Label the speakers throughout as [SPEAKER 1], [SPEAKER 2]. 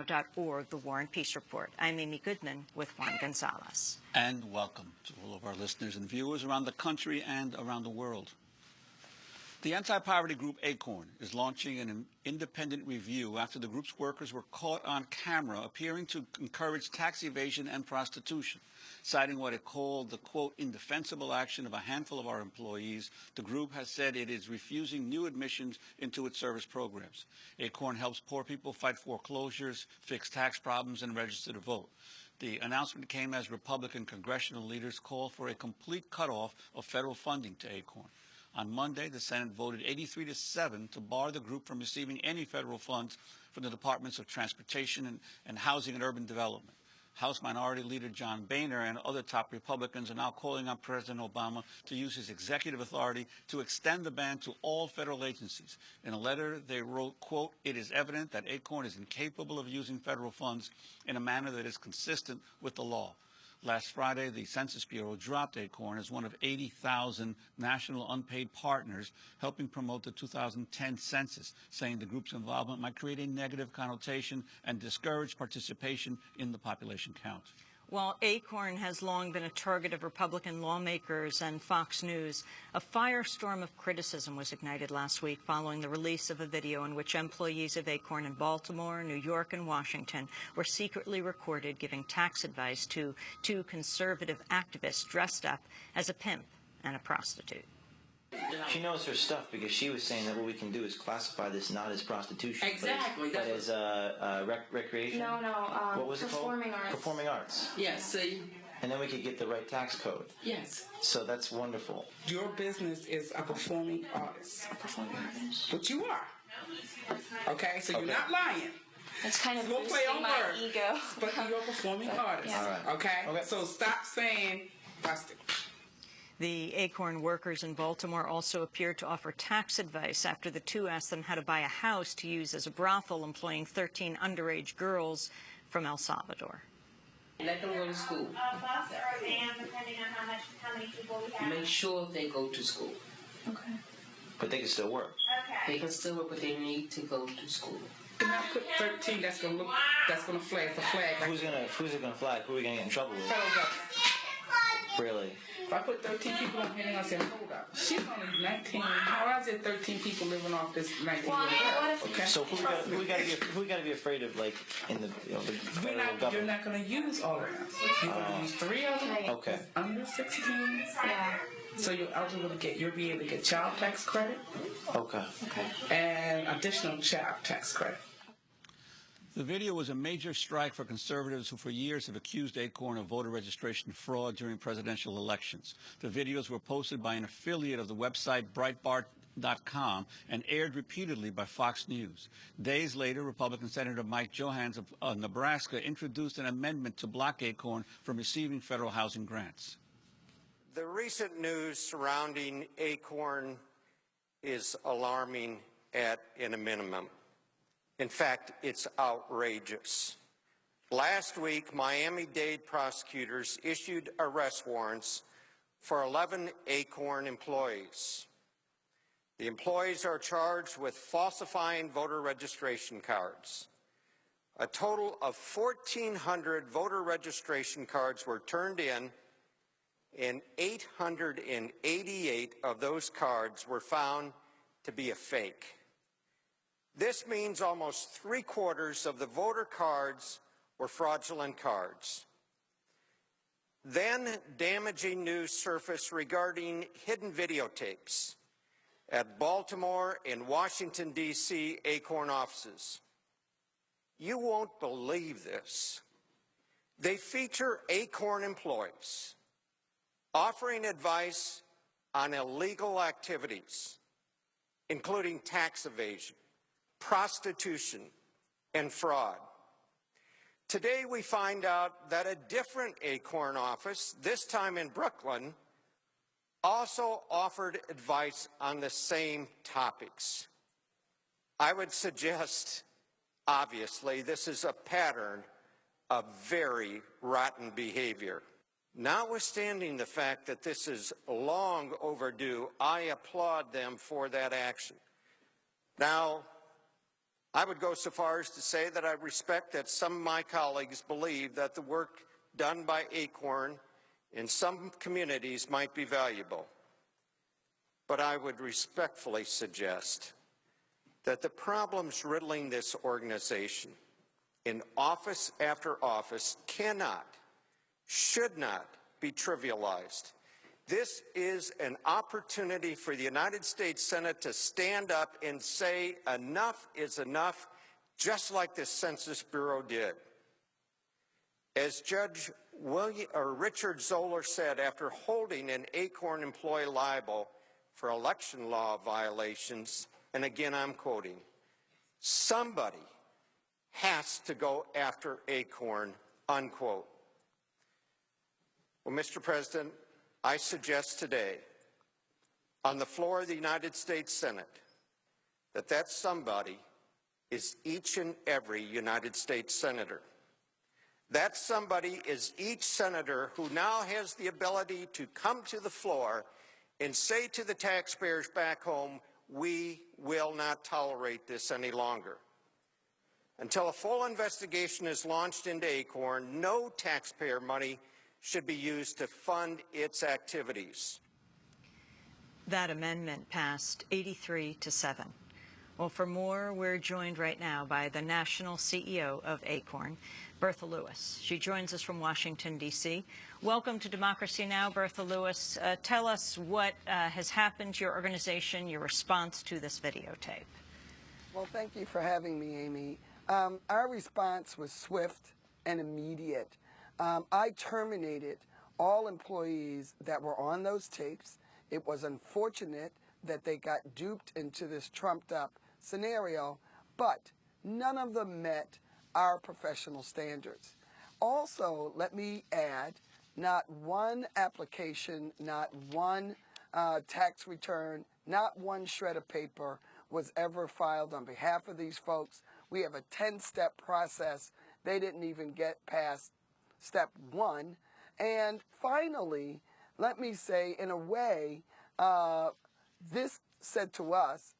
[SPEAKER 1] warandpeacenow.org, the War and Peace Report. I'm Amy Goodman with Juan Gonzalez.
[SPEAKER 2] And welcome to all of our listeners and viewers around the country and around the world. The anti-poverty group ACORN is launching an independent review after the group's workers were caught on camera appearing to encourage tax evasion and prostitution. Citing what it called the, quote, indefensible action of a handful of our employees, the group has said it is refusing new admissions into its service programs. ACORN helps poor people fight foreclosures, fix tax problems, and register to vote. The announcement came as Republican congressional leaders call for a complete cutoff of federal funding to ACORN. On Monday, the Senate voted 83-7 to bar the group from receiving any federal funds from the Departments of Transportation and Housing and Urban Development. House Minority Leader John Boehner and other top Republicans are now calling on President Obama to use his executive authority to extend the ban to all federal agencies. In a letter, they wrote, quote, "It is evident that ACORN is incapable of using federal funds in a manner that is consistent with the law." Last Friday, the Census Bureau dropped ACORN as one of 80,000 national unpaid partners helping promote the 2010 census, saying the group's involvement might create a negative connotation and discourage participation in the population count.
[SPEAKER 1] While ACORN has long been a target of Republican lawmakers and Fox News, a firestorm of criticism was ignited last week following the release of a video in which employees of ACORN in Baltimore, New York, and Washington were secretly recorded giving tax advice to two conservative activists dressed up as a pimp and a prostitute.
[SPEAKER 3] She knows her stuff because she was saying that what we can do is classify this not as prostitution,
[SPEAKER 4] exactly,
[SPEAKER 3] but as recreation.
[SPEAKER 4] No.
[SPEAKER 3] What was
[SPEAKER 4] performing
[SPEAKER 3] it called?
[SPEAKER 4] arts.
[SPEAKER 3] Performing arts.
[SPEAKER 4] Yes. See.
[SPEAKER 3] And then we could get the right tax code.
[SPEAKER 4] Yes.
[SPEAKER 3] So that's wonderful.
[SPEAKER 5] Your business is a performing artist.
[SPEAKER 4] A performing artist.
[SPEAKER 5] But you are. Okay, so you're not lying.
[SPEAKER 4] That's kind of
[SPEAKER 5] We'll play on
[SPEAKER 4] my
[SPEAKER 5] words,
[SPEAKER 4] ego.
[SPEAKER 5] but you're a performing artist.
[SPEAKER 4] Yeah.
[SPEAKER 3] All right.
[SPEAKER 5] Okay? So stop saying plastic.
[SPEAKER 1] The ACORN workers in Baltimore also appeared to offer tax advice after the two asked them how to buy a house to use as a brothel, employing 13 underage girls from El Salvador.
[SPEAKER 6] Let them go to school.
[SPEAKER 7] Bus or van, depending on how many people we have.
[SPEAKER 6] Make sure they go to school.
[SPEAKER 4] Okay.
[SPEAKER 3] But they can still work.
[SPEAKER 7] Okay.
[SPEAKER 6] They can still work, but they need to go to school.
[SPEAKER 5] Can I put 13? That's gonna flag the flag.
[SPEAKER 3] Who's it gonna flag? Who are we gonna get in trouble with?
[SPEAKER 5] Federal government.
[SPEAKER 3] Really?
[SPEAKER 5] If I put 13 people on here, I said, hold up. She's only 19. How is it 13 people living off this 19-year-old girl? Okay.
[SPEAKER 3] So who we gotta be afraid of, like in the the federal government?
[SPEAKER 5] You're not gonna use all of them. You're gonna use 3 of them.
[SPEAKER 3] Okay.
[SPEAKER 5] Under 16.
[SPEAKER 4] Yeah.
[SPEAKER 5] So you'll be able to get child tax credit.
[SPEAKER 3] Okay.
[SPEAKER 5] And additional child tax credit.
[SPEAKER 2] The video was a major strike for conservatives who for years have accused ACORN of voter registration fraud during presidential elections. The videos were posted by an affiliate of the website Breitbart.com and aired repeatedly by Fox News. Days later, Republican Senator Mike Johanns of Nebraska introduced an amendment to block ACORN from receiving federal housing grants.
[SPEAKER 8] The recent news surrounding ACORN is alarming at a minimum. In fact, it's outrageous. Last week, Miami-Dade prosecutors issued arrest warrants for 11 ACORN employees. The employees are charged with falsifying voter registration cards. A total of 1,400 voter registration cards were turned in, and 888 of those cards were found to be a fake. This means almost 3/4 of the voter cards were fraudulent cards. Then damaging news surfaced regarding hidden videotapes at Baltimore and Washington, D.C. ACORN offices. You won't believe this. They feature ACORN employees offering advice on illegal activities, including tax evasion, prostitution, and fraud. Today we find out that a different ACORN office, this time in Brooklyn, also offered advice on the same topics. I would suggest, obviously, this is a pattern of very rotten behavior. Notwithstanding the fact that this is long overdue, I applaud them for that action. Now, I would go so far as to say that I respect that some of my colleagues believe that the work done by ACORN in some communities might be valuable. But I would respectfully suggest that the problems riddling this organization in office after office cannot, should not be trivialized. This is an opportunity for the United States Senate to stand up and say enough is enough, just like the Census Bureau did. As Judge Richard Zoller said after holding an ACORN employee liable for election law violations, and again I'm quoting, somebody has to go after ACORN, unquote. Well, Mr. President, I suggest today on the floor of the United States Senate that somebody is each and every United States senator. That somebody is each senator who now has the ability to come to the floor and say to the taxpayers back home, we will not tolerate this any longer. Until a full investigation is launched into ACORN, no taxpayer money should be used to fund its activities.
[SPEAKER 1] That amendment passed 83-7. Well, for more, we're joined right now by the national CEO of ACORN, Bertha Lewis. She joins us from Washington, D.C. Welcome to Democracy Now!, Bertha Lewis. Tell us what has happened to your organization, your response to this videotape.
[SPEAKER 9] Well, thank you for having me, Amy. Our response was swift and immediate. I terminated all employees that were on those tapes. It was unfortunate that they got duped into this trumped-up scenario, but none of them met our professional standards. Also, let me add, not one application, not one tax return, not one shred of paper was ever filed on behalf of these folks. We have a 10-step process. They didn't even get past step 1. And finally, let me say, in a way, this said to us,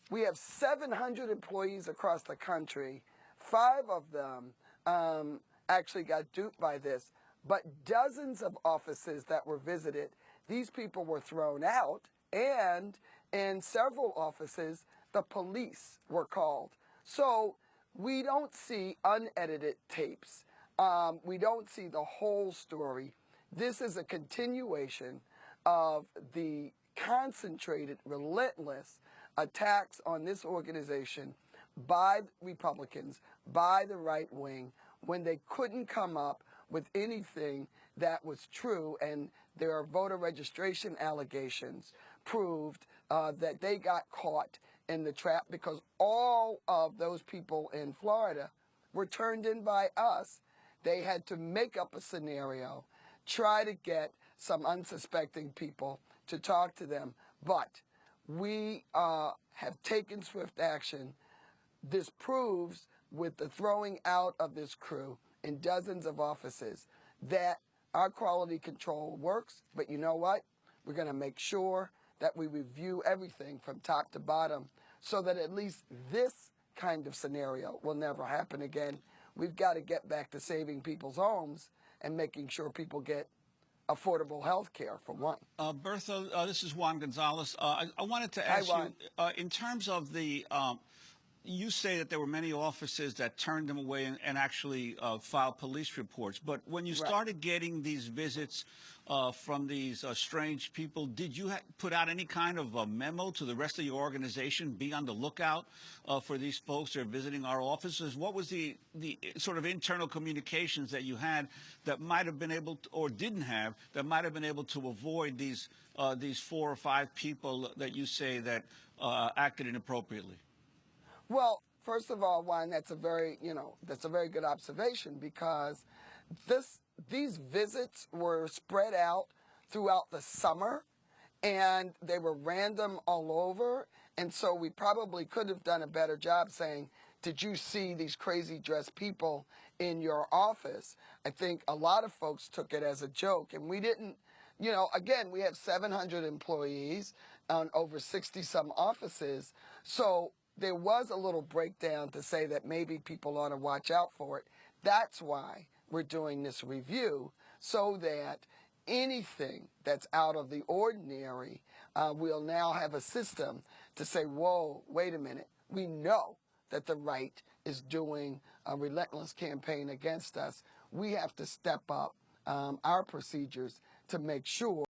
[SPEAKER 9] we have 700 employees across the country. 5 of them actually got duped by this, but dozens of offices that were visited, these people were thrown out, and in several offices, the police were called. So we don't see unedited tapes. We don't see the whole story. This is a continuation of the concentrated, relentless attacks on this organization by Republicans, by the right wing, when they couldn't come up with anything that was true, and their voter registration allegations proved that they got caught in the trap, because all of those people in Florida were turned in by us. They had to make up a scenario, try to get some unsuspecting people to talk to them, but we have taken swift action. This proves, with the throwing out of this crew in dozens of offices, that our quality control works. But you know what? We're going to make sure that we review everything from top to bottom so that at least this kind of scenario will never happen again. We've got to get back to saving people's homes and making sure people get affordable health care, for one.
[SPEAKER 2] Bertha, this is Juan Gonzalez. I wanted to ask you, in terms of the, you say that there were many offices that turned them away and actually filed police reports. But when you started getting these visits from these strange people, did you put out any kind of a memo to the rest of your organization? Be on the lookout for these folks that are visiting our offices. What was the sort of internal communications that you had that might have been able to, or didn't have, that might have been able to avoid these 4 or 5 people that you say that acted inappropriately?
[SPEAKER 9] Well, first of all, Juan, that's a very good observation, because these visits were spread out throughout the summer, and they were random all over. And so we probably could have done a better job saying, did you see these crazy dressed people in your office? I think a lot of folks took it as a joke, and we didn't. Again, we have 700 employees on over 60-some offices. So there was a little breakdown to say that maybe people ought to watch out for it. That's why we're doing this review, so that anything that's out of the ordinary, we'll now have a system to say, whoa, wait a minute. We know that the right is doing a relentless campaign against us. We have to step up our procedures to make sure